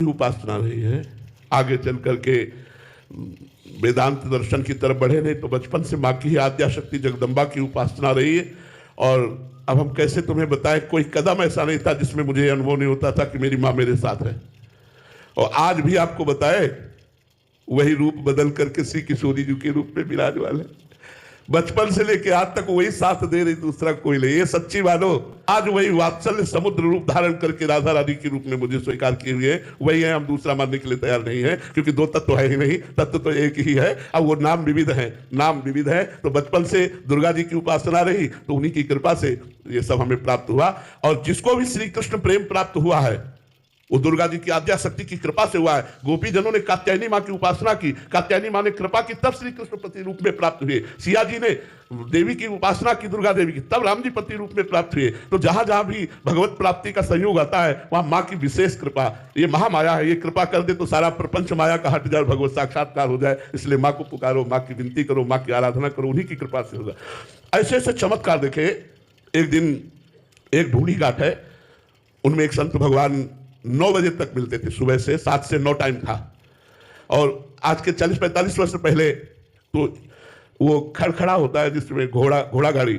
उपासना रही है। आगे चल करके वेदांत दर्शन की तरफ बढ़े नहीं तो बचपन से माँ की ही आद्या शक्ति जगदम्बा की उपासना रही है। और अब हम कैसे तुम्हें बताएं, कोई कदम ऐसा नहीं था जिसमें मुझे अनुभव नहीं होता था कि मेरी माँ मेरे साथ है। और आज भी आपको बताए वही रूप बदल करके श्री किशोरी जी के रूप में विराजमान है। बचपन से लेके आज तक वही साथ दे रही, दूसरा कोई नहीं। ये सच्ची मानो, आज वही वात्सल्य समुद्र रूप धारण करके राधा रानी के रूप में मुझे स्वीकार किए हुए वही है। हम दूसरा मानने के लिए तैयार नहीं है, क्योंकि दो तत्व है ही नहीं, तत्व तो एक ही है। अब वो नाम विविध है, नाम विविध है। तो बचपन से दुर्गा जी की उपासना रही तो उन्हीं की कृपा से ये सब हमें प्राप्त हुआ। और जिसको भी श्री कृष्ण प्रेम प्राप्त हुआ है वो दुर्गा जी की आद्या शक्ति की कृपा से हुआ है। गोपी जनों ने कात्यायनी मां की उपासना की, कात्यायनी मां ने कृपा की, तब श्री कृष्ण पति रूप में प्राप्त हुए। सिया जी ने देवी की उपासना की, दुर्गा देवी की, तब राम जी पति रूप में प्राप्त हुए। तो जहां जहां भी भगवत प्राप्ति का संयोग आता है वहां मां की विशेष कृपा, ये महामाया है, ये कृपा कर दे तो सारा प्रपंच माया का हट जाए, भगवत साक्षात्कार हो जाए। इसलिए मां को पुकारो, मां की विनती करो, मां की आराधना करो, उन्हीं की कृपा से होगा। ऐसे ऐसे चमत्कार देखे। एक दिन एक ढूंढी घाट है, उनमें एक संत भगवान 9 बजे तक मिलते थे, सुबह से 7 से 9 टाइम था। और आज के 40-45 वर्ष पहले तो वो खड़खड़ा होता है जिसमें घोड़ा गाड़ी,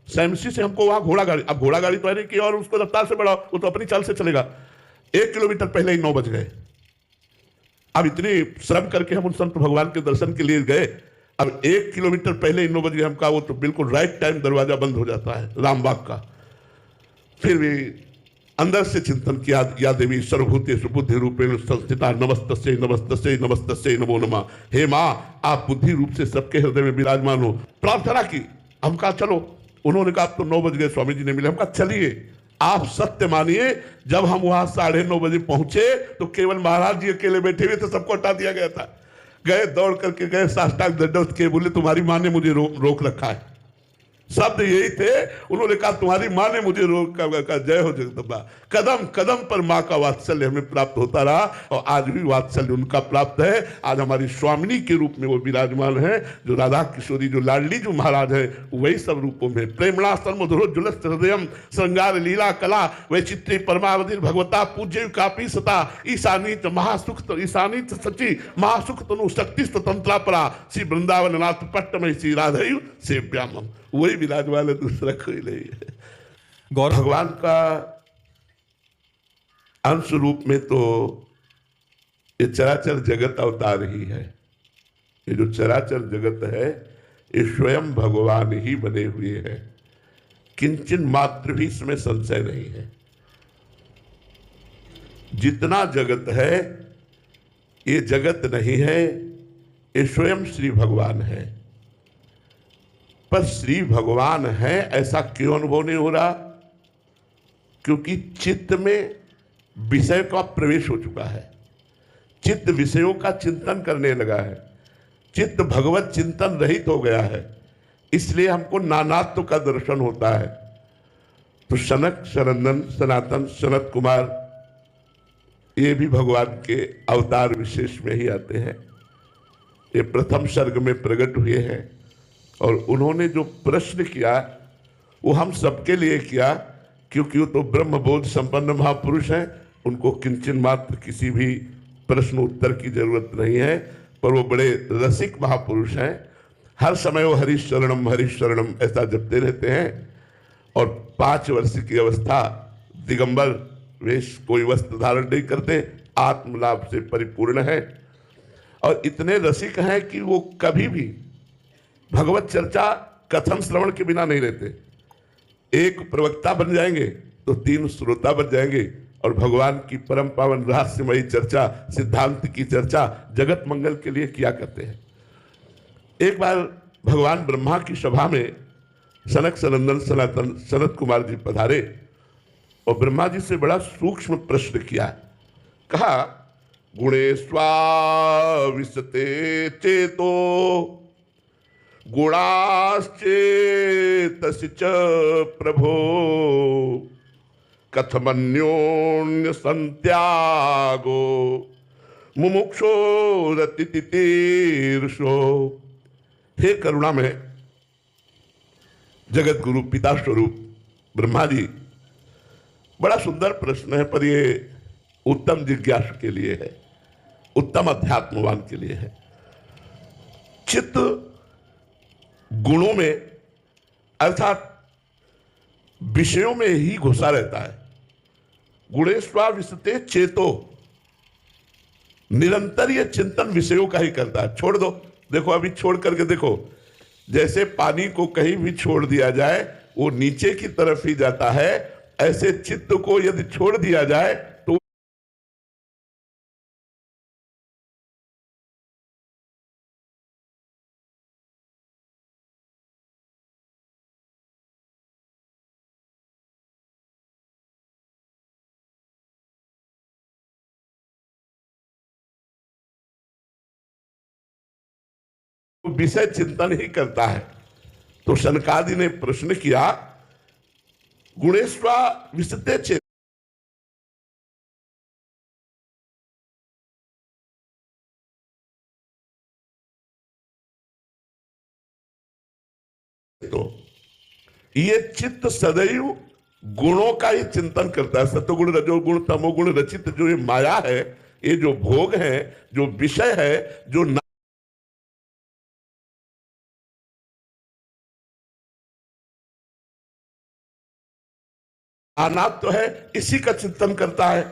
सैमसी से हमको वहां घोड़ा गाड़ी, अब घोड़ा गाड़ी तो है नहीं कि और उसको रफ्तार से बढ़ाओ, वो तो अपनी चाल से चलेगा। 1 किलोमीटर पहले ही 9 बज गए। अब इतनी श्रम करके हम उन संत भगवान के दर्शन के लिए गए, अब 1 किलोमीटर पहले ही 9 बज गए। हम कहा वो तो बिल्कुल राइट टाइम दरवाजा बंद हो जाता है रामबाग का। फिर भी अंदर से चिंतन किया, या देवी सर्वभूतेषु बुद्धि रूपेण संस्थिता नमस्तस्यै नमस्तस्यै नमस्तस्यै नमो नमः। हे माँ, आप बुद्धि रूप से सबके हृदय में विराजमान हो। प्रार्थना की, हम कहा चलो। उन्होंने कहा तो 9 बज गए, स्वामी जी ने मिले। हम कहा चलिए। आप सत्य मानिए, जब हम वहां 9:30 बजे पहुंचे तो केवल महाराज जी अकेले बैठे हुए थे, सबको हटा दिया गया था। गए, दौड़ करके गए, साष्टांग दंडवत किए, बोले तुम्हारी माँ ने मुझे रोक रखा है। शब्द यही थे। उन्होंने कहा तुम्हारी माँ ने मुझे रोक कर, जय हो जगदम्बा। कदम कदम पर माँ का वात्सल्य हमें प्राप्त होता रहा और आज भी वात्सल्य उनका प्राप्त है। आज हमारी स्वामिनी के रूप में वो विराजमान है, जो राधा किशोरी, जो लाडली जो महाराज है, वही सब रूपों में। प्रेमणा सन्मधुरोज्ज्वलस्त हृदयम श्रृंगार लीला कला वैचित्री परमावधि भगवता पूज्य कापी सता ईशानीत महासुख, ईशानीत सची महासुख तनु शक्ति स्वतंत्रा परा श्री वृंदावन नाथ पट्टमय श्री राधयु सेव्याम। वही विराजमान है, दूसरा कोई नहीं है। गौर भगवान का अंश रूप में तो ये चराचर जगत अवतार ही है। ये जो चराचर जगत है ये स्वयं भगवान ही बने हुए हैं, किंचन मात्र भी इसमें संशय नहीं है। जितना जगत है ये जगत नहीं है, ये स्वयं श्री भगवान है। पर श्री भगवान है ऐसा क्यों अनुभव नहीं हो रहा? क्योंकि चित्त में विषय का प्रवेश हो चुका है, चित्त विषयों का चिंतन करने लगा है, चित्त भगवत चिंतन रहित हो गया है। इसलिए हमको नानात्व का दर्शन होता है। तो सनक, सनंदन, सनातन, सनत कुमार ये भी भगवान के अवतार विशेष में ही आते हैं। ये प्रथम सर्ग में प्रकट हुए हैं और उन्होंने जो प्रश्न किया वो हम सबके लिए किया, क्योंकि वो तो ब्रह्मबोध संपन्न महापुरुष हैं। उनको किंचन मात्र किसी भी प्रश्न उत्तर की जरूरत नहीं है, पर वो बड़े रसिक महापुरुष हैं। हर समय वो हरिशरणम ऐसा जपते रहते हैं। और 5 वर्ष की अवस्था दिगंबर वेश, कोई वस्त्र धारण नहीं करते, आत्मलाभ से परिपूर्ण है। और इतने रसिक हैं कि वो कभी भी भगवत चर्चा कथन श्रवण के बिना नहीं रहते। एक प्रवक्ता बन जाएंगे तो 3 श्रोता बन जाएंगे और भगवान की परम पावन रहस्यमयी चर्चा, सिद्धांत की चर्चा जगत मंगल के लिए किया करते हैं। एक बार भगवान ब्रह्मा की सभा में सनक, सनंदन, सनातन, सनत कुमार जी पधारे और ब्रह्मा जी से बड़ा सूक्ष्म प्रश्न किया। कहा गुणे स्वाविशते चेतो गुणाश्चेतसि च प्रभो कथमन्योन्य संत्यागो मुमुक्षो रतितीर्षो। हे करुणा में जगत गुरु पिता स्वरूप ब्रह्मा जी, बड़ा सुंदर प्रश्न है, पर ये उत्तम जिज्ञासु के लिए है, उत्तम अध्यात्मवान के लिए है। चित्त गुणों में अर्थात विषयों में ही घुसा रहता है। गुणेश्वा विशते चेतो, निरंतर ये चिंतन विषयों का ही करता है। छोड़ दो, देखो अभी छोड़ करके देखो, जैसे पानी को कहीं भी छोड़ दिया जाए वो नीचे की तरफ ही जाता है, ऐसे चित्त को यदि छोड़ दिया जाए तो विषय चिंतन ही करता है। तो शनकादि ने प्रश्न किया, गुणेश्वा विशते चेतो, ये चित्त सदैव गुणों का ही चिंतन करता है। सतोगुण रजोगुण तमोगुण रचित जो ये माया है, ये जो भोग है, जो विषय है, जो नानात्व तो है, इसी का चिंतन करता है।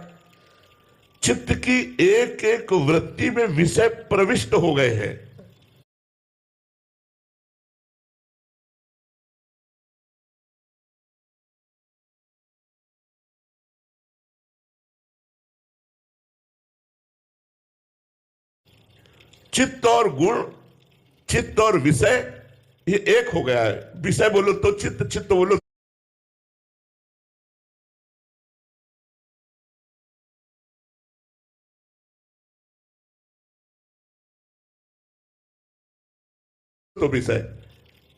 चित्त की एक एक वृत्ति में विषय प्रविष्ट हो गए हैं। चित्त और गुण, चित्त और विषय ये एक हो गया है। विषय बोलो तो चित्त, चित्त बोलो तो विषय।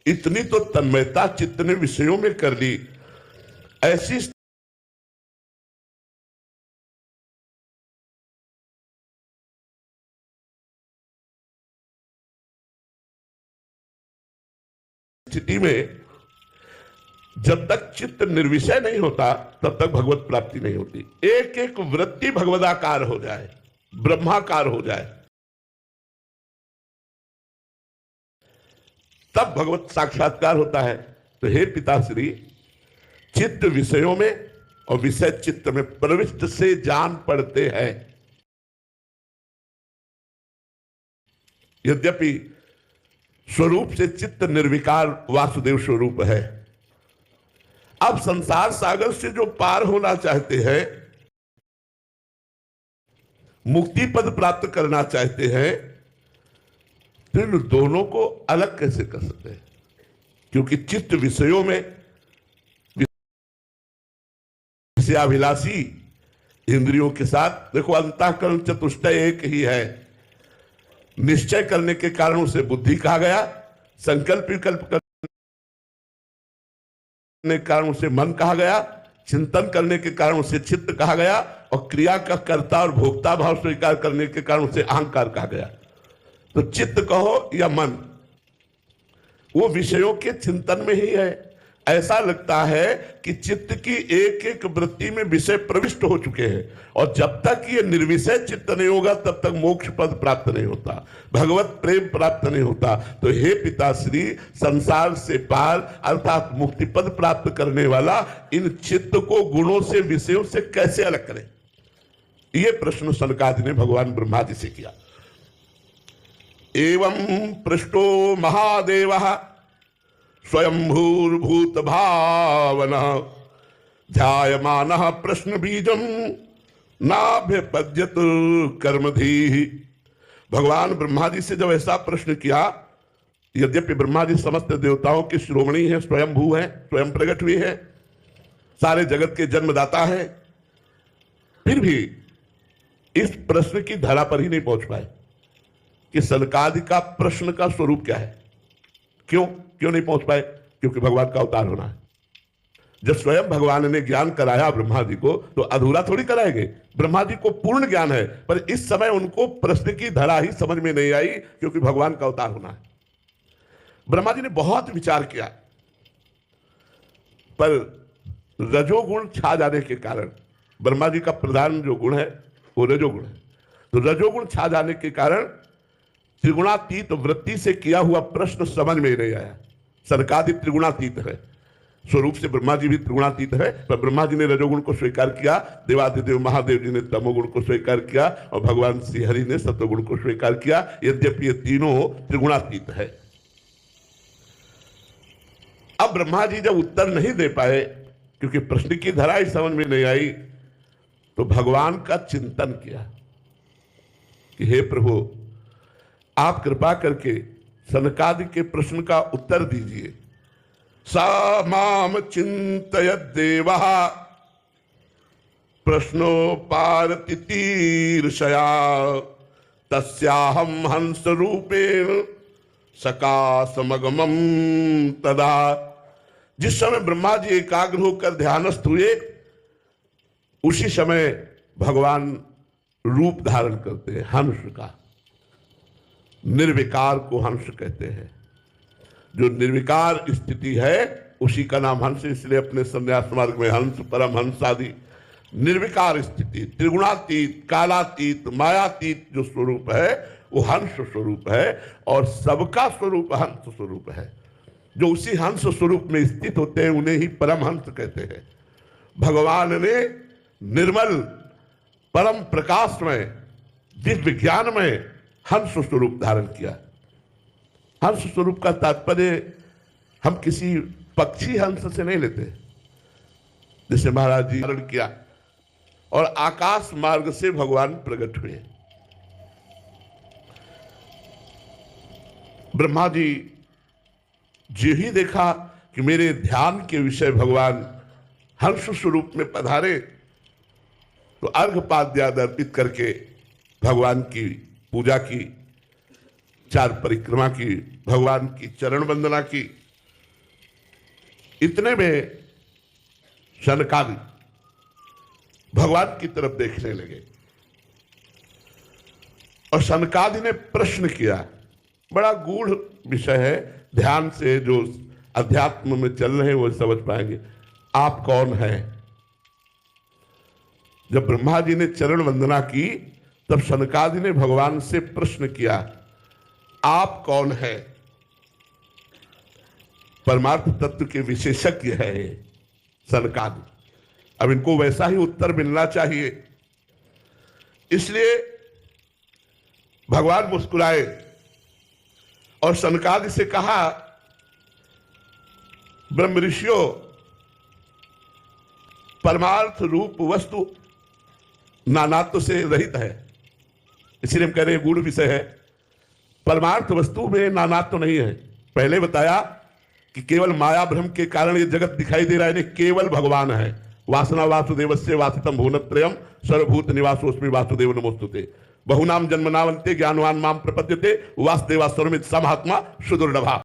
इतनी तो तन्मयता चित्त ने विषयों में कर ली। ऐसी स्थिति में जब तक चित्त निर्विषय नहीं होता तब तक भगवत प्राप्ति नहीं होती। एक एक वृत्ति भगवदाकार हो जाए, ब्रह्माकार हो जाए, तब भगवत साक्षात्कार होता है। तो हे पिताश्री, चित्त विषयों में और विषय चित्त में प्रविष्ट से जान पड़ते हैं। यद्यपि स्वरूप से चित्त निर्विकार वासुदेव स्वरूप है। अब संसार सागर से जो पार होना चाहते हैं, मुक्ति पद प्राप्त करना चाहते हैं, तो इन दोनों को अलग कैसे कर सकते हैं? क्योंकि चित्त विषयों में विषयाभिलाषी इंद्रियों के साथ, देखो अंतःकरण चतुष्टय एक ही है। निश्चय करने के कारण उसे बुद्धि कहा गया, संकल्प विकल्प करने के कारण उसे मन कहा गया, चिंतन करने के कारण उसे चित्त कहा गया, और क्रिया का कर्ता और भोक्ता भाव स्वीकार करने के कारण उसे अहंकार कहा गया। तो चित्त कहो या मन, वो विषयों के चिंतन में ही है। ऐसा लगता है कि चित्त की एक एक वृत्ति में विषय प्रविष्ट हो चुके हैं, और जब तक ये निर्विषय चित्त नहीं होगा तब तक मोक्ष पद प्राप्त नहीं होता, भगवत प्रेम प्राप्त नहीं होता। तो हे पिताश्री, संसार से पार अर्थात मुक्ति पद प्राप्त करने वाला इन चित्त को गुणों से विषयों से कैसे अलग करें? ये प्रश्न सनकादि ने भगवान ब्रह्मा जी से किया। एवं पृष्ठो महादेवः स्वयंभूर्भूत भावना ध्यायमानः प्रश्न बीजम नाभ्यपद्यत कर्मधि। भगवान ब्रह्मा जी से जब ऐसा प्रश्न किया, यद्यपि ब्रह्मा जी समस्त देवताओं के शिरोमणि हैं, स्वयंभू हैं, स्वयं प्रकट हुए हैं, सारे जगत के जन्मदाता है, फिर भी इस प्रश्न की धरा पर ही नहीं पहुंच पाए कि सनकादि का प्रश्न का स्वरूप क्या है। क्यों नहीं पहुंच पाए? क्योंकि भगवान का अवतार होना है। जब स्वयं भगवान ने ज्ञान कराया ब्रह्मा जी को, तो अधूरा थोड़ी कराएंगे। ब्रह्मा जी को पूर्ण ज्ञान है, पर इस समय उनको प्रश्न की धरा ही समझ में नहीं आई, क्योंकि भगवान का अवतार होना है। ब्रह्मा जी ने बहुत विचार किया, पर रजोगुण छा जाने के कारण, ब्रह्मा जी का प्रधान जो गुण है वो रजोगुण है। तो रजोगुण छा जाने के कारण त्रिगुणातीत वृत्ति से किया हुआ प्रश्न समझ में नहीं आया। सनकादि त्रिगुणातीत है, स्वरूप से ब्रह्मा जी भी त्रिगुणातीत है, पर ब्रह्मा जी ने रजोगुण को स्वीकार किया, देवादिदेव महादेव जी ने तमोगुण को स्वीकार किया और भगवान श्री हरि ने सत्वगुण को स्वीकार किया। यद्यपि ये तीनों त्रिगुणातीत है। अब ब्रह्मा जी जब उत्तर नहीं दे पाए, क्योंकि प्रश्न की धरा ही समझ में नहीं आई, तो भगवान का चिंतन किया कि हे प्रभु, आप कृपा करके सनकादि के प्रश्न का उत्तर दीजिए। सा माम चिंतयत देवः प्रश्नोपारतितीर्षया तस्याहं हंस रूपेण सकाशमगमं तदा। जिस समय ब्रह्मा जी एकाग्र होकर ध्यानस्थ हुए, उसी समय भगवान रूप धारण करते हैं हंस का। निर्विकार को हंस कहते हैं। जो निर्विकार स्थिति है उसी का नाम हंस। इसलिए अपने संन्यास मार्ग में हंस, परम हंस आदि निर्विकार स्थिति, त्रिगुणातीत, कालातीत, मायातीत जो स्वरूप है वो हंस स्वरूप है। और सबका स्वरूप हंस स्वरूप है। जो उसी हंस स्वरूप में स्थित होते हैं उन्हें ही परम हंस कहते हैं। भगवान ने निर्मल परम प्रकाश में, दिव्य ज्ञान में हंस स्वरूप धारण किया। हंस स्वरूप का तात्पर्य हम किसी पक्षी हंस से नहीं लेते, जैसे महाराज जी धारण किया और आकाश मार्ग से भगवान प्रकट हुए। ब्रह्मा जी जी ही देखा कि मेरे ध्यान के विषय भगवान हंस स्वरूप में पधारे, तो अर्घपाद्याद अर्पित करके भगवान की पूजा की, 4 परिक्रमा की, भगवान की चरण वंदना की। इतने में सनकादि भगवान की तरफ देखने लगे और सनकादि ने प्रश्न किया। बड़ा गूढ़ विषय है, ध्यान से जो अध्यात्म में चल रहे हैं वो समझ पाएंगे। आप कौन हैं? जब ब्रह्मा जी ने चरण वंदना की तब सनकादि ने भगवान से प्रश्न किया, आप कौन हैं? परमार्थ तत्व के विशेषज्ञ है सनकादि। अब इनको वैसा ही उत्तर मिलना चाहिए, इसलिए भगवान मुस्कुराए और सनकादि से कहा, ब्रह्म ऋषियों, परमार्थ रूप वस्तु नानात्व से रहित है। इसलिए हम कह रहे हैं गूढ़ विषय है। परमार्थ वस्तु में नानात्व नहीं है। पहले बताया कि केवल माया भ्रम के कारण ये जगत दिखाई दे रहा है, नहीं, केवल भगवान है। वासना वासुदेवस्य वासितम भुवनत्रयम् सर्वभूत निवासोऽस्मि वासुदेव नमोस्तुते। बहुनाम जन्मनावन्ते ज्ञानवान माम प्रपद्यते वासुदेवा सर्वमित समात्मा सुदुर्लभा।